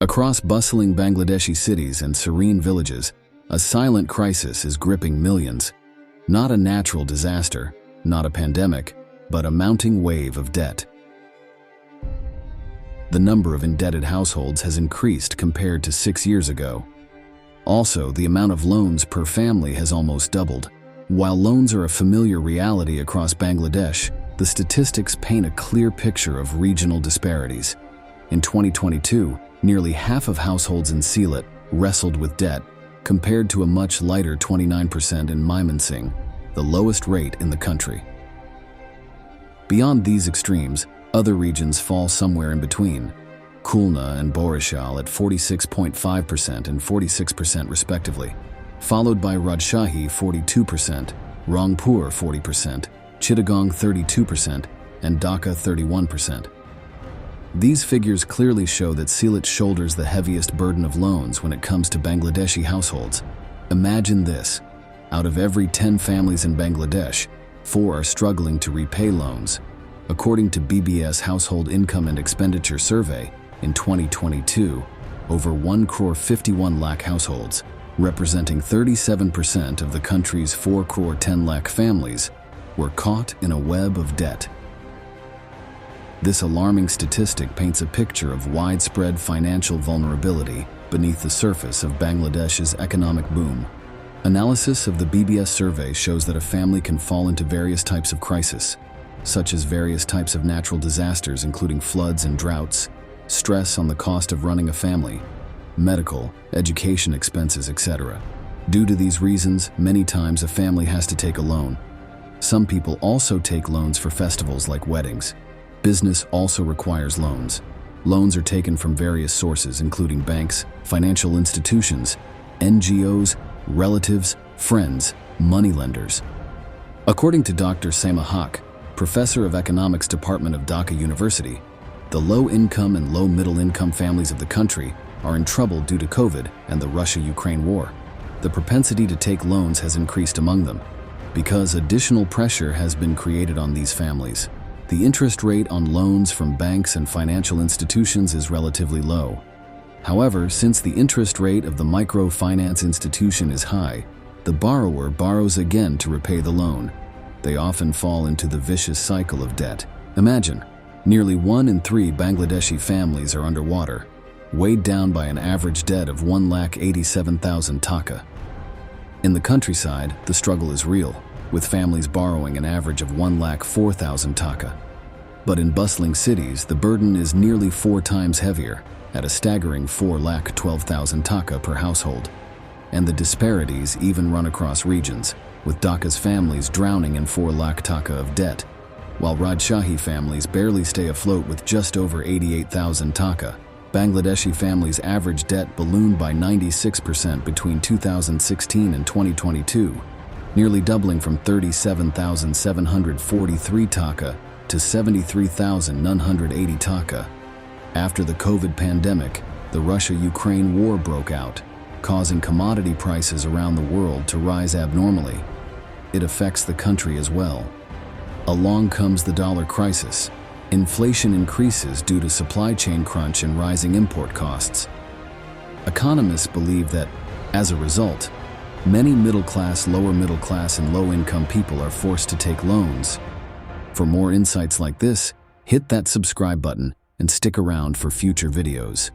Across bustling Bangladeshi cities and serene villages, a silent crisis is gripping millions. Not a natural disaster, not a pandemic, but a mounting wave of debt. The number of indebted households has increased compared to 6 years ago. Also, the amount of loans per family has almost doubled. While loans are a familiar reality across Bangladesh, the statistics paint a clear picture of regional disparities. In 2022, nearly half of households in Sylhet wrestled with debt, compared to a much lighter 29% in Mymensingh, the lowest rate in the country. Beyond these extremes, other regions fall somewhere in between. Khulna and Barisal at 46.5% and 46% respectively, followed by Rajshahi 42%, Rangpur 40%, Chittagong 32%, and Dhaka 31%. These figures clearly show that Sylhet shoulders the heaviest burden of loans when it comes to Bangladeshi households. Imagine this: out of every 10 families in Bangladesh, 4 are struggling to repay loans. According to BBS Household Income and Expenditure Survey, in 2022, over 1.51 crore households, representing 37% of the country's 4.10 crore families, were caught in a web of debt. This alarming statistic paints a picture of widespread financial vulnerability beneath the surface of Bangladesh's economic boom. Analysis of the BBS survey shows that a family can fall into various types of crisis, such as various types of natural disasters including floods and droughts, stress on the cost of running a family, medical, education expenses, etc. Due to these reasons, many times a family has to take a loan. Some people also take loans for festivals like weddings. Business also requires loans. Loans are taken from various sources including banks, financial institutions, NGOs, relatives, friends, moneylenders. According to Dr. Sama Haq, professor of economics department of Dhaka University, the low-income and low-middle-income families of the country are in trouble due to COVID and the Russia-Ukraine war. The propensity to take loans has increased among them, because additional pressure has been created on these families. The interest rate on loans from banks and financial institutions is relatively low. However, since the interest rate of the microfinance institution is high, the borrower borrows again to repay the loan. They often fall into the vicious cycle of debt. Imagine, nearly 1 in 3 Bangladeshi families are underwater, weighed down by an average debt of 1,87,000 taka. In the countryside, the struggle is real, with families borrowing an average of 1,04,000 taka. But in bustling cities, the burden is nearly 4 times heavier, at a staggering 4,12,000 taka per household. And the disparities even run across regions, with Dhaka's families drowning in 4 lakh taka of debt, while Rajshahi families barely stay afloat with just over 88,000 taka. Bangladeshi families' average debt ballooned by 96% between 2016 and 2022, nearly doubling from 37,743 taka to 73,980 taka. After the COVID pandemic, the Russia-Ukraine war broke out, causing commodity prices around the world to rise abnormally. It affects the country as well. Along comes the dollar crisis. Inflation increases due to supply chain crunch and rising import costs. Economists believe that, as a result, many middle-class, lower-middle-class, and low-income people are forced to take loans. For more insights like this, hit that subscribe button and stick around for future videos.